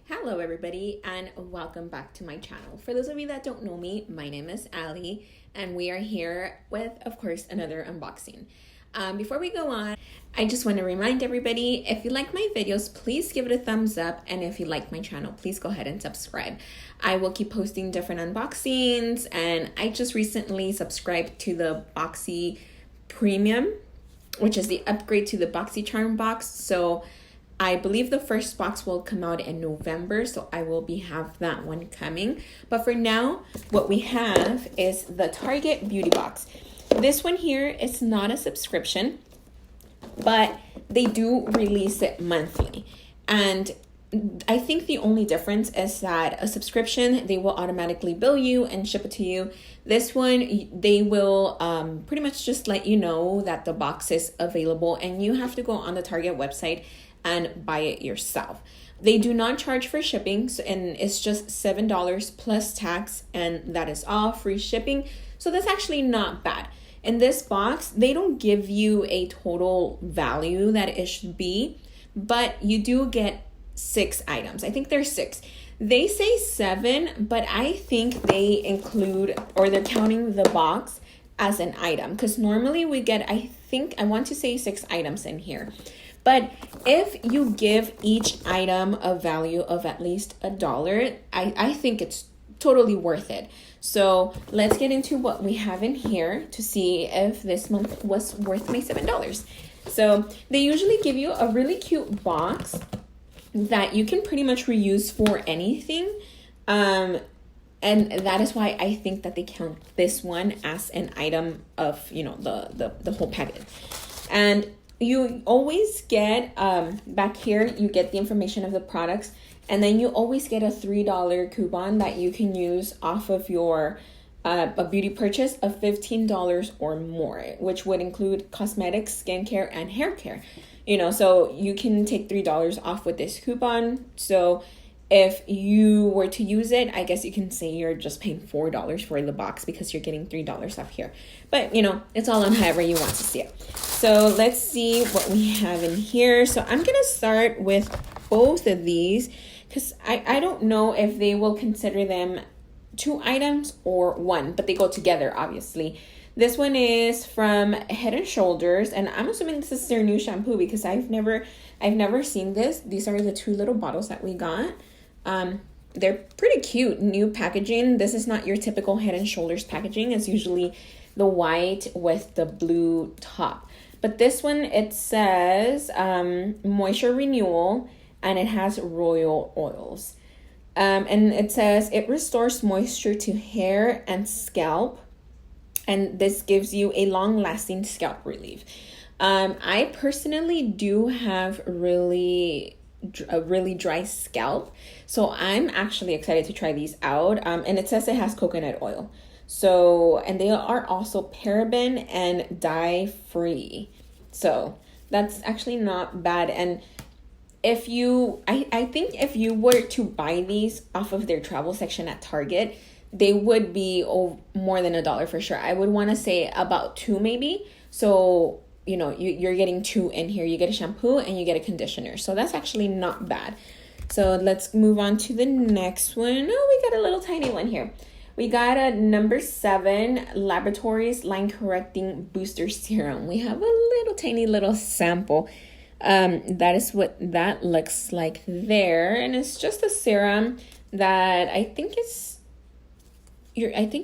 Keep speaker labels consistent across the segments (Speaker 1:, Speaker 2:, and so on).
Speaker 1: Hello everybody and welcome back to my channel. For those of you that don't know me, my name is Ali and we are here with, of course, another unboxing. Before we go on, I just want to remind everybody, if you like my videos, please give it a thumbs up, and if you like my channel, please go ahead and subscribe. I will keep posting different unboxings, and I just recently subscribed to the Boxy Premium, which is the upgrade to the BoxyCharm box. So I believe the first box will come out in November, so I will have that one coming. But for now, what we have is the Target Beauty Box. This one here is not a subscription, but they do release it monthly. And I think the only difference is that a subscription, they will automatically bill you and ship it to you. This one, they will pretty much just let you know that the box is available and you have to go on the Target website and buy it yourself. They do not charge for shipping, and it's just $7 plus tax, and that is all free shipping. So that's actually not bad. In this box, they don't give you a total value that it should be, but you do get 6 items. I think there's 6. They say 7, but I think they include, or they're counting the box as an item, because normally we get, I want to say 6 items in here. But if you give each item a value of at least $1, I think it's totally worth it. So let's get into what we have in here to see if this month was worth my $7. So they usually give you a really cute box that you can pretty much reuse for anything. And that is why I think that they count this one as an item of, the whole package. And you always get, back here, you get the information of the products, and then you always get a $3 coupon that you can use off of your a beauty purchase of $15 or more, which would include cosmetics, skincare, and hair care. So you can take $3 off with this coupon. So if you were to use it, I guess you can say you're just paying $4 for the box because you're getting $3 off here. But, it's all on however you want to see it. So let's see what we have in here. So I'm going to start with both of these because I don't know if they will consider them 2 items or 1, but they go together, obviously. This one is from Head& Shoulders, and I'm assuming this is their new shampoo because I've never seen this. These are the 2 little bottles that we got. They're pretty cute, new packaging. This is not your typical Head& Shoulders packaging. It's usually the white with the blue top. But this one, it says moisture renewal, and it has royal oils. And it says it restores moisture to hair and scalp, and this gives you a long-lasting scalp relief. I personally do have a really dry scalp, so I'm actually excited to try these out. And it says it has coconut oil, and they are also paraben and dye free, so that's actually not bad. And I think if you were to buy these off of their travel section at Target, they would be more than $1 for sure. I would want to say about 2 maybe. So you're getting 2 in here. You get a shampoo and you get a conditioner. So that's actually not bad. So let's move on to the next one. Oh, we got a little tiny one here. We got a number 7 Laboratories Line Correcting Booster Serum. We have a little tiny little sample. That is what that looks like there. And it's just a serum that I think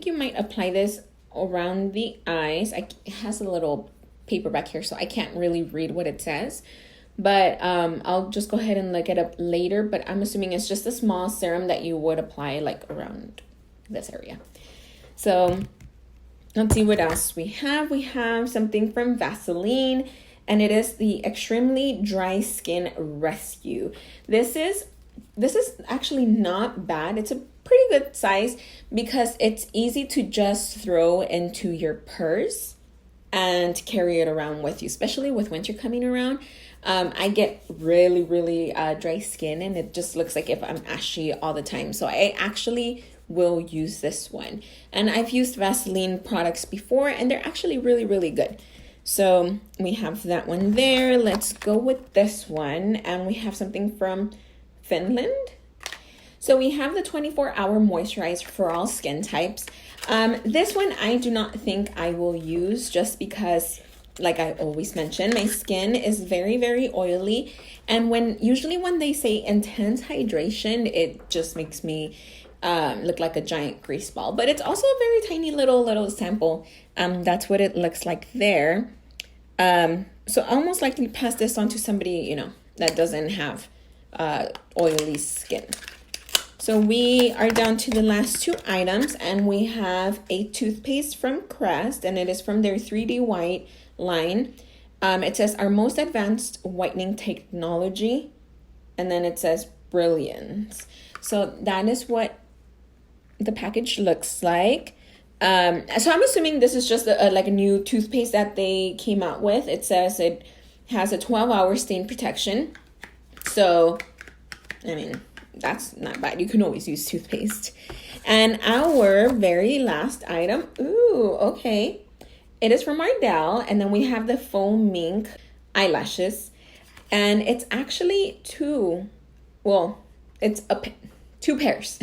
Speaker 1: you might apply this around the eyes. It has a little paper back here, so I can't really read what it says, but I'll just go ahead and look it up later. But I'm assuming it's just a small serum that you would apply like around this area. So let's see what else we have. We have something from Vaseline, and it is the Extremely Dry Skin Rescue. This is actually not bad. It's a pretty good size because it's easy to just throw into your purse and carry it around with you, especially with winter coming around. I get really, really dry skin, and it just looks like if I'm ashy all the time. So I actually will use this one. And I've used Vaseline products before, and they're actually really, really good. So we have that one there. Let's go with this one. And we have something from Finland. So we have the 24-hour moisturizer for all skin types. This one I do not think I will use just because, like I always mention, my skin is very, very oily. And usually when they say intense hydration, it just makes me look like a giant grease ball. But it's also a very tiny little sample. That's what it looks like there. So I'll most likely pass this on to somebody, that doesn't have oily skin. So we are down to the last two items, and we have a toothpaste from Crest, and it is from their 3D White line. It says our most advanced whitening technology, and then it says brilliance. So that is what the package looks like. So I'm assuming this is just like a new toothpaste that they came out with. It says it has a 12-hour stain protection. So, I mean, that's not bad. You can always use toothpaste. And our very last item, ooh, okay. It is from Ardell, and then we have the foam mink eyelashes. And it's actually two pairs.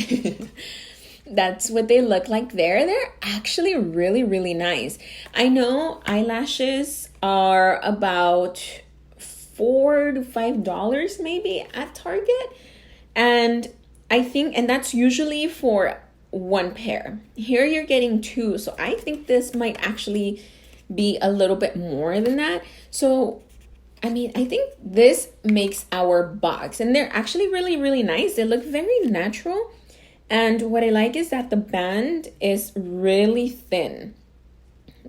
Speaker 1: That's what they look like there. They're actually really, really nice. I know eyelashes are about $4 to $5 maybe at Target. And I think, and that's usually for one pair. Here you're getting two. So I think this might actually be a little bit more than that. So, I mean, I think this makes our box. And they're actually really, really nice. They look very natural. And what I like is that the band is really thin.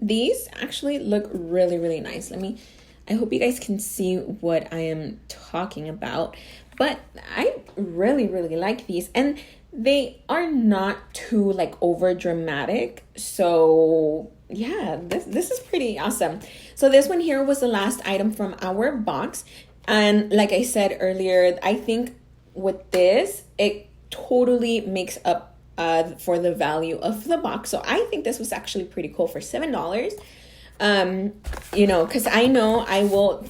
Speaker 1: These actually look really, really nice. I hope you guys can see what I am talking about. But I really, really like these. And they are not too like over dramatic. So yeah, this is pretty awesome. So this one here was the last item from our box. And like I said earlier, I think with this, it totally makes up for the value of the box. So I think this was actually pretty cool for $7. Because I know I will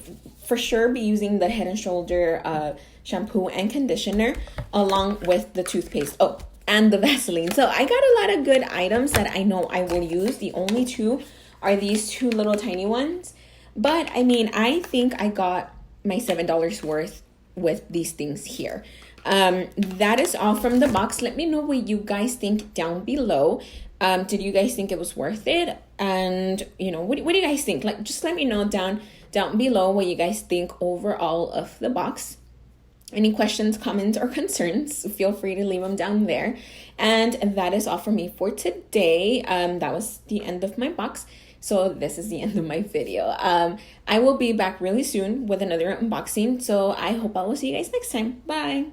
Speaker 1: for sure be using the Head and Shoulder shampoo and conditioner along with the toothpaste. Oh, and the Vaseline. So I got a lot of good items that I know I will use. The only two are these two little tiny ones. But I mean, I think I got my $7 worth with these things here. That is all from the box. Let me know what you guys think down below. Did you guys think it was worth it? And what do you guys think? Like, just let me know down below what you guys think overall of the box. Any questions, comments, or concerns, feel free to leave them down there. And that is all from me for today. That was the end of my box. So this is the end of my video. I will be back really soon with another unboxing. So I hope I will see you guys next time. Bye.